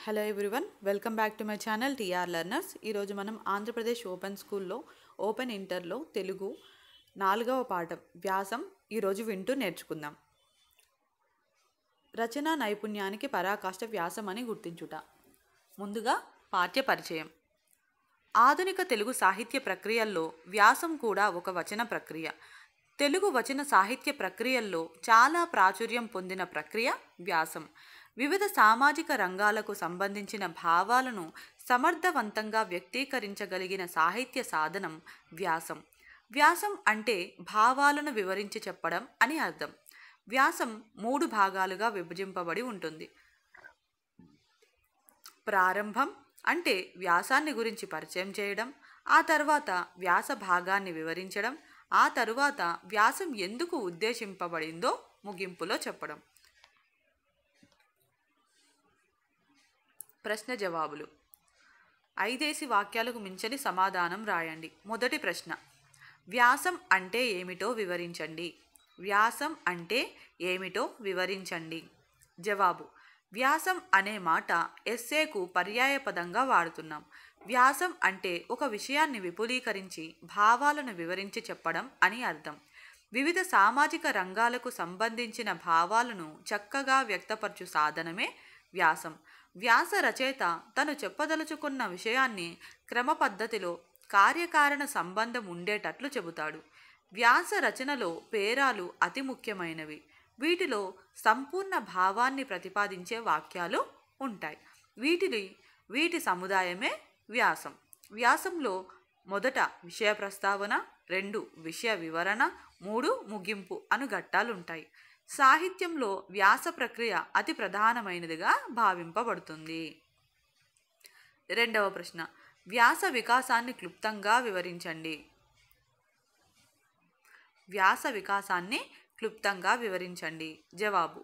Hello everyone, welcome back to my channel TR learners. ఈరోజు మనం Andhra Pradesh open స్కూల్లో open ఇంటర్లో తెలుగు 4వ పాఠం వ్యాసం ఈరోజు వింటూ నేర్చుకుందాం. రచనా నైపుణ్యానికి పరాకాష్ట వ్యాసం అని గుర్తించుట. ముందుగా పాఠ్య పరిచయం. ఆధునిక తెలుగు సాహిత్య ప్రక్రియల్లో వ్యాసం కూడా ఒక వచన ప్రక్రియ. తెలుగు వచన సాహిత్య ప్రక్రియల్లో చాలా ప్రాచుర్యం పొందిన ప్రక్రియ వ్యాసం. వివిధ సామాజిక రంగాలకు సంబంధించిన భావాలను సమర్థవంతంగా వ్యక్తీకరించగలిగిన సాహిత్య సాధనం వ్యాసం. వ్యాసం అంటే భావాలను వివరించి చెప్పడం అని అర్థం. వ్యాసం 3 భాగాలుగా విభజింపబడి ఉంటుంది. ప్రారంభం అంటే వ్యాసాన్ని గురించి పరిచయం చేయడం, ఆ తర్వాత వ్యాస భాగాన్ని వివరించడం, ఆ తరువాత వ్యాసం ఎందుకు ఉద్దేశింపబడిందో ముగింపులో చెప్పడం. ప్రశ్న జవాబులు. 5 వాక్యాలకు మించని సమాధానం రాయండి. మొదటి ప్రశ్న, వ్యాసం అంటే ఏమిటో వివరించండి. వ్యాసం అంటే ఏమిటో వివరించండి. జవాబు. వ్యాసం అనే మాట ఎస్సేకు పర్యాయపదంగా వాడుతున్నాం. వ్యాసం అంటే ఒక విషయాన్ని విపులీకరించి భావాలను వివరించి చెప్పడం అని అర్థం. వివిధ సామాజిక రంగాలకు సంబంధించిన భావాలను చక్కగా వ్యక్తపరచు సాధనమే వ్యాసం. వ్యాస రచయిత తను చెప్పదలుచుకున్న విషయాన్ని క్రమ పద్ధతిలో కార్యకారణ సంబంధం ఉండేటట్లు చెబుతాడు. వ్యాస రచనలో పేరాలు అతి ముఖ్యమైనవి. వీటిలో సంపూర్ణ భావాన్ని ప్రతిపాదించే వాక్యాలు ఉంటాయి. వీటి సముదాయమే వ్యాసం. వ్యాసంలో మొదట విషయ ప్రస్తావన, 2 విషయ వివరణ, 3 ముగింపు అను ఘట్టాలుంటాయి. సాహిత్యంలో వ్యాస ప్రక్రియ అతి ప్రధానమైనదిగా భావింపబడుతుంది. రెండవ ప్రశ్న, వ్యాస వికాసాన్ని క్లుప్తంగా వివరించండి. వ్యాస వికాసాన్ని క్లుప్తంగా వివరించండి. జవాబు.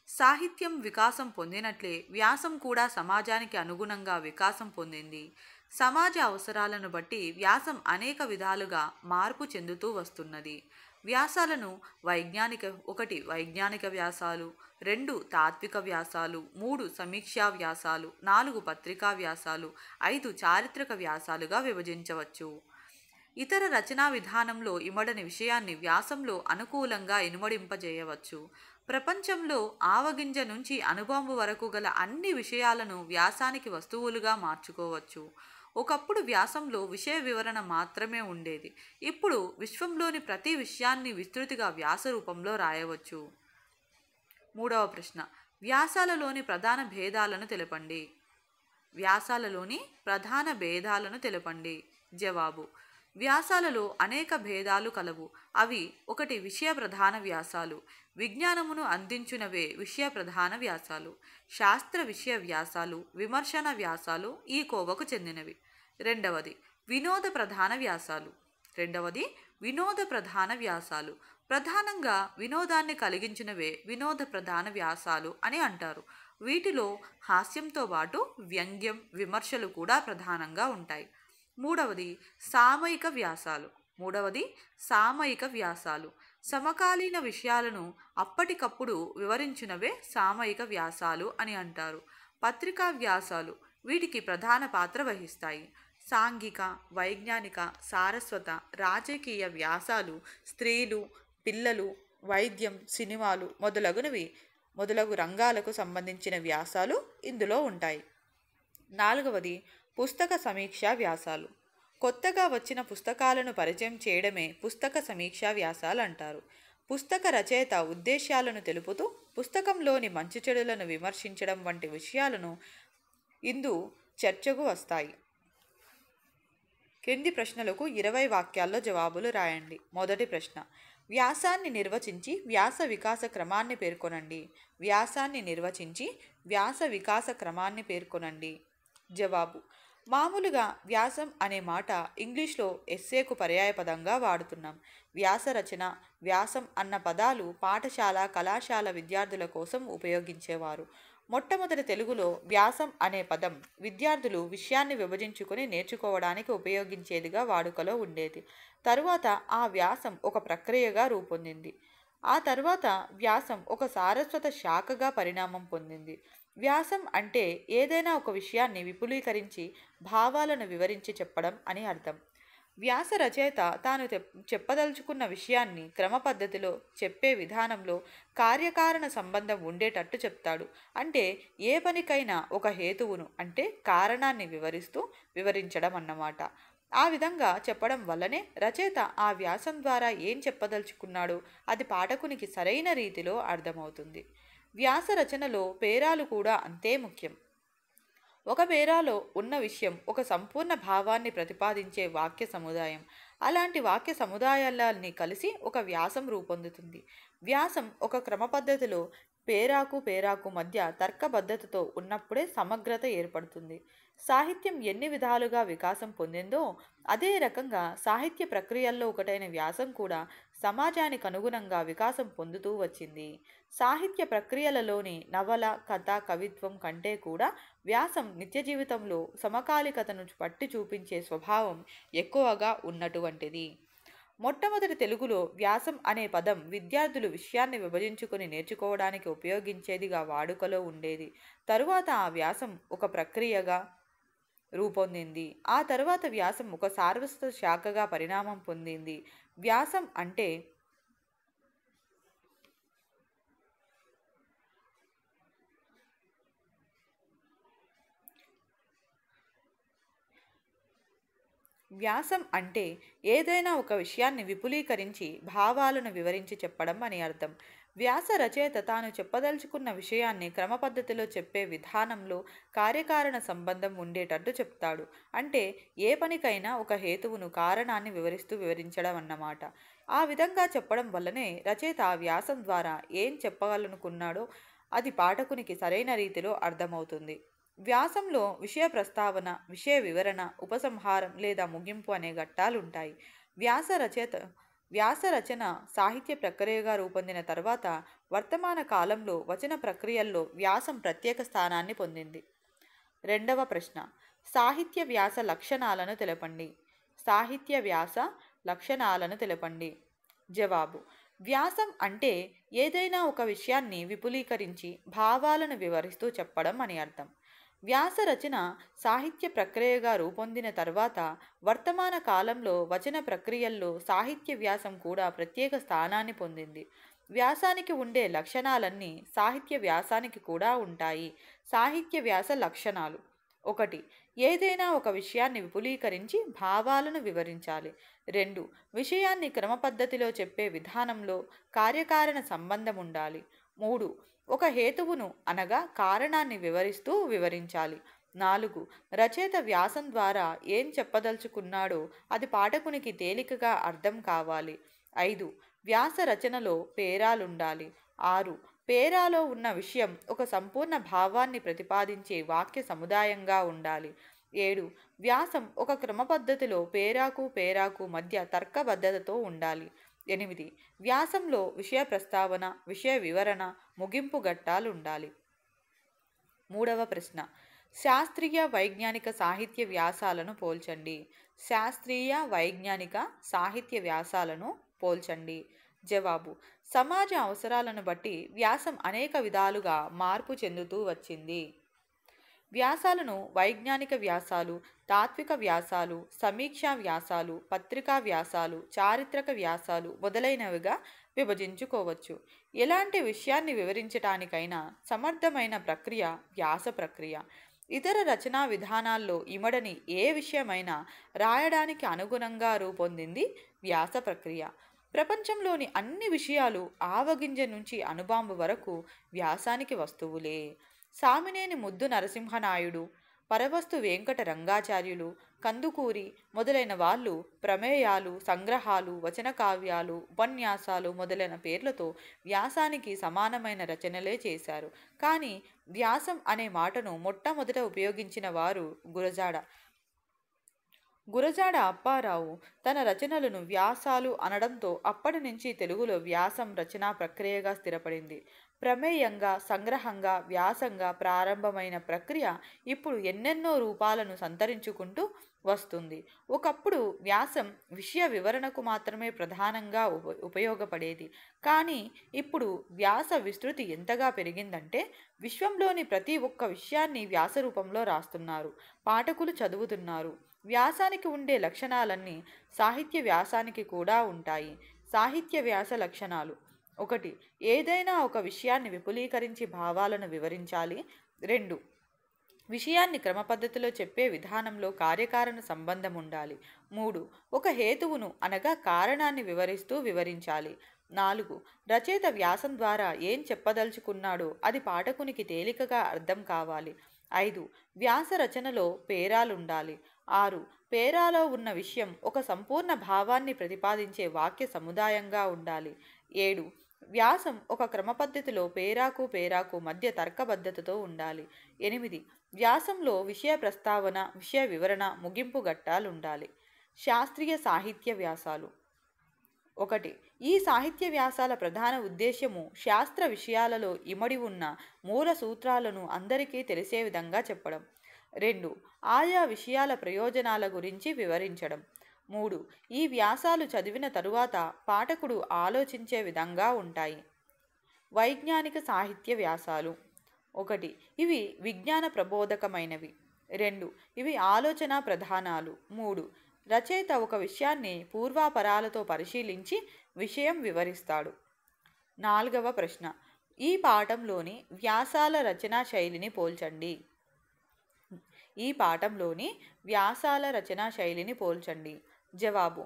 సాహిత్యం వికాసం పొందినట్లే వ్యాసం కూడా సమాజానికి అనుగుణంగా వికాసం పొందింది. సమాజ అవసరాలను బట్టి వ్యాసం అనేక విధాలుగా మార్పు చెందుతూ వస్తున్నది. వ్యాసాలను 1 వైజ్ఞానిక వ్యాసాలు, 2 తాత్విక వ్యాసాలు, 3 సమీక్షా వ్యాసాలు, 4 పత్రికా వ్యాసాలు, 5 చారిత్రక వ్యాసాలుగా విభజించవచ్చు. ఇతర రచనా విధానంలో ఇమడని విషయాన్ని వ్యాసంలో అనుకూలంగా ఇనుమడింపజేయవచ్చు. ప్రపంచంలో ఆవగింజ నుంచి అణుబాంబు వరకు గల అన్ని విషయాలను వ్యాసానికి వస్తువులుగా మార్చుకోవచ్చు. ఒకప్పుడు వ్యాసంలో విషయ వివరణ మాత్రమే ఉండేది. ఇప్పుడు విశ్వంలోని ప్రతి విషయాన్ని విస్తృతిగా వ్యాస రూపంలో రాయవచ్చు. మూడవ ప్రశ్న, వ్యాసాలలోని ప్రధాన భేదాలను తెలపండి. వ్యాసాలలోని ప్రధాన భేదాలను తెలపండి. జవాబు. వ్యాసాలలో అనేక భేదాలు కలవు. అవి 1 విషయ ప్రధాన వ్యాసాలు. విజ్ఞానమును అందించునవే విషయ ప్రధాన వ్యాసాలు. శాస్త్ర విషయ వ్యాసాలు, విమర్శన వ్యాసాలు ఈ కోవకు చెందినవి. రెండవది వినోద ప్రధాన వ్యాసాలు. ప్రధానంగా వినోదాన్ని కలిగించినవే వినోద ప్రధాన వ్యాసాలు అని అంటారు. వీటిలో హాస్యంతో పాటు వ్యంగ్యం, విమర్శలు కూడా ప్రధానంగా ఉంటాయి. మూడవది సామయిక వ్యాసాలు. సమకాలీన విషయాలను అప్పటికప్పుడు వివరించినవే సామయిక వ్యాసాలు అని అంటారు. పత్రికా వ్యాసాలు వీటికి ప్రధాన పాత్ర వహిస్తాయి. సాంఘిక, వైజ్ఞానిక, సారస్వత, రాజకీయ వ్యాసాలు స్త్రీలు, పిల్లలు, వైద్యం, సినిమాలు మొదలగు రంగాలకు సంబంధించిన వ్యాసాలు ఇందులో ఉంటాయి. 4వది పుస్తక సమీక్షా వ్యాసాలు. కొత్తగా వచ్చిన పుస్తకాలను పరిచయం చేయడమే పుస్తక సమీక్షా వ్యాసాలు అంటారు. పుస్తక రచయిత ఉద్దేశాలను తెలుపుతూ పుస్తకంలోని మంచి చెడులను విమర్శించడం వంటి విషయాలను ఇందు చర్చకు వస్తాయి. క్రింది ప్రశ్నలకు 20 వాక్యాల్లో జవాబులు రాయండి. మొదటి ప్రశ్న, వ్యాసాన్ని నిర్వచించి వ్యాస వికాస క్రమాన్ని పేర్కొనండి. వ్యాసాన్ని నిర్వచించి వ్యాస వికాస క్రమాన్ని పేర్కొనండి. జవాబు. మామూలుగా వ్యాసం అనే మాట ఇంగ్లీష్లో ఎస్సేకు పర్యాయపదంగా వాడుతున్నాం. వ్యాస రచన, వ్యాసం అన్న పదాలు పాఠశాల, కళాశాల విద్యార్థుల కోసం ఉపయోగించేవారు. మొట్టమొదటి తెలుగులో వ్యాసం అనే పదం విద్యార్థులు విషయాన్ని విభజించుకొని నేర్చుకోవడానికి ఉపయోగించేదిగా వాడుకలో ఉండేది. తరువాత ఆ వ్యాసం ఒక ప్రక్రియగా రూపొందింది. ఆ తర్వాత వ్యాసం ఒక సారస్వత శాఖగా పరిణామం పొందింది. వ్యాసం అంటే ఏదైనా ఒక విషయాన్ని విపులీకరించి భావాలను వివరించి చెప్పడం అని అర్థం. వ్యాస రచయిత తాను చెప్పదలుచుకున్న విషయాన్ని క్రమ పద్ధతిలో చెప్పే విధానంలో కార్యకారణ సంబంధం ఉండేటట్టు చెప్తాడు. అంటే ఏ పనికైనా ఒక హేతువును అంటే కారణాన్ని వివరించడం అన్నమాట. ఆ విధంగా చెప్పడం వల్లనే రచయిత ఆ వ్యాసం ద్వారా ఏం చెప్పదలుచుకున్నాడో అది పాఠకునికి సరైన రీతిలో అర్థమవుతుంది. వ్యాస రచనలో పేరాలు కూడా అంతే ముఖ్యం. ఒక పేరాలో ఉన్న విషయం ఒక సంపూర్ణ భావాన్ని ప్రతిపాదించే వాక్య సముదాయం. అలాంటి వాక్య సముదాయాలన్నీ కలిసి ఒక వ్యాసం రూపొందుతుంది. వ్యాసం ఒక క్రమ పద్ధతిలో పేరాకు మధ్య తర్కబద్ధతతో ఉన్నప్పుడే సమగ్రత ఏర్పడుతుంది. సాహిత్యం ఎన్ని విధాలుగా వికాసం పొందిందో అదే రకంగా సాహిత్య ప్రక్రియల్లో ఒకటైన వ్యాసం కూడా సమాజానికి అనుగుణంగా వికాసం పొందుతూ వచ్చింది. సాహిత్య ప్రక్రియలలోని నవల, కథ, కవిత్వం కంటే కూడా వ్యాసం నిత్య జీవితంలో సమకాలికతను పట్టి చూపించే స్వభావం ఎక్కువగా ఉన్నటువంటిది. మొట్టమొదటి తెలుగులో వ్యాసం అనే పదం విద్యార్థులు విషయాన్ని విభజించుకొని నేర్చుకోవడానికి ఉపయోగించేదిగా వాడుకలో ఉండేది. తరువాత ఆ వ్యాసం ఒక ప్రక్రియగా రూపొందింది. ఆ తరువాత వ్యాసం ఒక సార్వస్వ శాఖగా పరిణామం పొందింది. వ్యాసం అంటే వ్యాసం అంటే ఏదైనా ఒక విషయాన్ని విపులీకరించి భావాలను వివరించి చెప్పడం అని అర్థం. వ్యాస రచయిత తాను చెప్పదలుచుకున్న విషయాన్ని క్రమ పద్ధతిలో చెప్పే విధానంలో కార్యకారణ సంబంధం ఉండేటట్టు చెప్తాడు. అంటే ఏ పనికైనా ఒక హేతువును కారణాన్ని వివరించడం అన్నమాట. ఆ విధంగా చెప్పడం వల్లనే రచయిత ఆ వ్యాసం ద్వారా ఏం చెప్పాలనుకున్నాడో అది పాఠకునికి సరైన రీతిలో అర్థమవుతుంది. వ్యాసంలో విషయ ప్రస్తావన, విషయ వివరణ, ఉపసంహారం లేదా ముగింపు అనే ఘట్టాలుంటాయి. వ్యాస రచయిత వ్యాస రచన సాహిత్య ప్రక్రియగా రూపొందిన తర్వాత వర్తమాన కాలంలో వచన ప్రక్రియల్లో వ్యాసం ప్రత్యేక స్థానాన్ని పొందింది. రెండవ ప్రశ్న, సాహిత్య వ్యాస లక్షణాలను తెలపండి. సాహిత్య వ్యాస లక్షణాలను తెలపండి. జవాబు: వ్యాసం అంటే ఏదైనా ఒక విషయాన్ని విపులీకరించి భావాలను వివరిస్తూ చెప్పడం అని అర్థం. వ్యాస రచన సాహిత్య ప్రక్రియగా రూపొందిన తర్వాత వర్తమాన కాలంలో వచన ప్రక్రియల్లో సాహిత్య వ్యాసం కూడా ప్రత్యేక స్థానాన్ని పొందింది. వ్యాసానికి ఉండే లక్షణాలన్నీ సాహిత్య వ్యాసానికి కూడా ఉంటాయి. సాహిత్య వ్యాస లక్షణాలు: 1. ఏదైనా ఒక విషయాన్ని విపులీకరించి భావాలను వివరించాలి. 2. విషయాన్ని క్రమ పద్ధతిలో చెప్పే విధానంలో కార్యకారణ సంబంధం ఉండాలి. 3. ఒక హేతువును అనగా కారణాన్ని వివరించాలి. 4. రచయిత వ్యాసం ద్వారా ఏం చెప్పదలుచుకున్నాడో అది పాఠకునికి తేలికగా అర్థం కావాలి. 5. వ్యాస రచనలో పేరాలుండాలి. 6. పేరాలో ఉన్న విషయం ఒక సంపూర్ణ భావాన్ని ప్రతిపాదించే వాక్య సముదాయంగా ఉండాలి. 7. వ్యాసం ఒక క్రమ పద్ధతిలో పేరాకు మధ్య తర్కబద్ధతతో ఉండాలి. 8. వ్యాసంలో విషయ ప్రస్తావన, విషయ వివరణ, ముగింపు ఘట్టాలు ఉండాలి. మూడవ ప్రశ్న, శాస్త్రీయ వైజ్ఞానిక సాహిత్య వ్యాసాలను పోల్చండి. శాస్త్రీయ వైజ్ఞానిక సాహిత్య వ్యాసాలను పోల్చండి. జవాబు: సమాజ అవసరాలను బట్టి వ్యాసం అనేక విధాలుగా మార్పు చెందుతూ వచ్చింది. వ్యాసాలను వైజ్ఞానిక వ్యాసాలు, తాత్విక వ్యాసాలు, సమీక్షా వ్యాసాలు, పత్రికా వ్యాసాలు, చారిత్రక వ్యాసాలు మొదలైనవిగా విభజించుకోవచ్చు. ఎలాంటి విషయాన్ని వివరించటానికైనా సమర్థమైన ప్రక్రియ వ్యాస ప్రక్రియ. ఇతర రచనా విధానాల్లో ఇమడని ఏ విషయమైనా రాయడానికి అనుగుణంగా రూపొందింది వ్యాస ప్రక్రియ. ప్రపంచంలోని అన్ని విషయాలు ఆవగింజ నుంచి అణుబాంబు వరకు వ్యాసానికి వస్తువులే. సామినేని ముద్దు నరసింహనాయుడు, పరవస్తు వెంకట రంగాచార్యులు, కందుకూరి మొదలైన వాళ్ళు ప్రమేయాలు, సంగ్రహాలు, వచన కావ్యాలు, ఉపన్యాసాలు మొదలైన పేర్లతో వ్యాసానికి సమానమైన రచనలే చేశారు. కానీ వ్యాసం అనే మాటను మొట్టమొదట ఉపయోగించిన వారు గురజాడ అప్పారావు తన రచనలను వ్యాసాలు అనడంతో అప్పటి నుంచి తెలుగులో వ్యాసం రచనా ప్రక్రియగా స్థిరపడింది. ప్రమేయంగా, సంగ్రహంగా, వ్యాసంగా ప్రారంభమైన ప్రక్రియ ఇప్పుడు ఎన్నెన్నో రూపాలను సంతరించుకుంటూ వస్తుంది. ఒకప్పుడు వ్యాసం విషయ వివరణకు మాత్రమే ప్రధానంగా ఉపయోగపడేది. కానీ ఇప్పుడు వ్యాస విస్తృతి ఎంతగా పెరిగిందంటే విశ్వంలోని ప్రతి ఒక్క విషయాన్ని వ్యాస రూపంలో రాస్తున్నారు, పాఠకులు చదువుతున్నారు. వ్యాసానికి ఉండే లక్షణాలన్నీ సాహిత్య వ్యాసానికి కూడా ఉంటాయి. సాహిత్య వ్యాస లక్షణాలు: 1. ఏదైనా ఒక విషయాన్ని విపులీకరించి భావాలను వివరించాలి. 2. విషయాన్ని క్రమపద్ధతిలో చెప్పే విధానంలో కార్యకారణ సంబంధం ఉండాలి. 3. ఒక హేతువును అనగా కారణాన్ని వివరించాలి. 4. రచయిత వ్యాసం ద్వారా ఏం చెప్పదలుచుకున్నాడో అది పాఠకునికి తేలికగా అర్థం కావాలి. 5. వ్యాస రచనలో పేరాలుండాలి. 6. పేరాలో ఉన్న విషయం ఒక సంపూర్ణ భావాన్ని ప్రతిపాదించే వాక్య సముదాయంగా ఉండాలి. 7. వ్యాసం ఒక క్రమపద్ధతిలో పేరాకు మధ్య తర్కబద్ధతతో ఉండాలి. 8. వ్యాసంలో విషయ ప్రస్తావన, విషయ వివరణ, ముగింపు ఘట్టాలుండాలి. శాస్త్రీయ సాహిత్య వ్యాసాలు: 1. ఈ సాహిత్య వ్యాసాల ప్రధాన ఉద్దేశ్యము శాస్త్ర విషయాలలో ఇమడి ఉన్న మూల సూత్రాలను అందరికీ తెలిసే విధంగా చెప్పడం. 2. ఆయా విషయాల ప్రయోజనాల గురించి వివరించడం. 3. ఈ వ్యాసాలు చదివిన తరువాత పాఠకుడు ఆలోచించే విధంగా ఉంటాయి. వైజ్ఞానిక సాహిత్య వ్యాసాలు: 1. ఇవి విజ్ఞాన ప్రబోధకమైనవి. 2. ఇవి ఆలోచన ప్రధానాలు. 3. రచయిత ఒక విషయాన్ని పూర్వాపరాలతో పరిశీలించి విషయం వివరిస్తాడు. 4వ ప్రశ్న: ఈ పాఠంలోని వ్యాసాల రచనా శైలిని పోల్చండి. ఈ పాఠంలోని వ్యాసాల రచనా శైలిని పోల్చండి. జవాబు: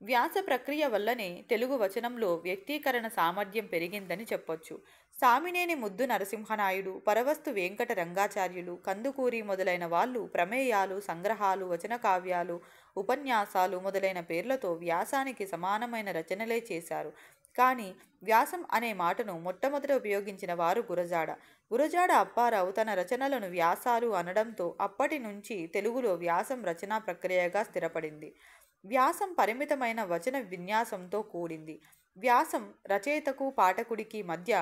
వ్యాస ప్రక్రియ వల్లనే తెలుగు వచనంలో వ్యక్తీకరణ సామర్థ్యం పెరిగిందని చెప్పొచ్చు. సామినేని ముద్దు నరసింహనాయుడు, పరవస్తు వెంకట రంగాచార్యులు, కందుకూరి మొదలైన వాళ్ళు ప్రమేయాలు, సంగ్రహాలు, వచన కావ్యాలు, ఉపన్యాసాలు మొదలైన పేర్లతో వ్యాసానికి సమానమైన రచనలే చేశారు. కానీ వ్యాసం అనే మాటను మొట్టమొదట ఉపయోగించిన వారు గురజాడ అప్పారావు తన రచనలను వ్యాసాలు అనడంతో అప్పటి నుంచి తెలుగులో వ్యాసం రచనా ప్రక్రియగా స్థిరపడింది. వ్యాసం పరిమితమైన వచన విన్యాసంతో కూడింది. వ్యాసం రచయితకు పాఠకుడికి మధ్య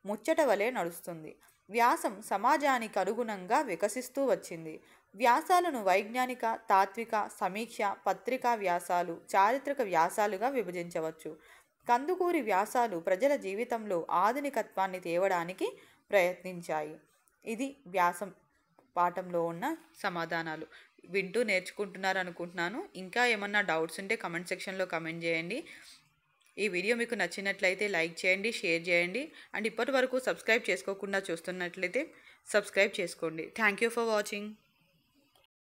ముచ్చట వలె నడుస్తుంది. వ్యాసం సమాజానికి అనుగుణంగా వికసిస్తూ వచ్చింది. వ్యాసాలను వైజ్ఞానిక, తాత్విక, సమీక్ష, పత్రికా వ్యాసాలు, చారిత్రక వ్యాసాలుగా విభజించవచ్చు. కందుకూరి వ్యాసాలు ప్రజల జీవితంలో ఆధునికత్వాన్ని తేవడానికి ప్రయత్నించాయి. ఇది వ్యాసం పాఠంలో ఉన్న సమాధానాలు. వింటూ నేర్చుకుంటున్నారు అనుకుంటున్నాను. ఇంకా ఏమన్నా డౌట్స్ ఉంటే కమెంట్ సెక్షన్లో కమెంట్ చేయండి. ఈ వీడియో మీకు నచ్చినట్లయితే లైక్ చేయండి, షేర్ చేయండి. అండ్ ఇప్పటి వరకు సబ్స్క్రైబ్ చేసుకోకుండా చూస్తున్నట్లయితే సబ్స్క్రైబ్ చేసుకోండి. Thank you for watching.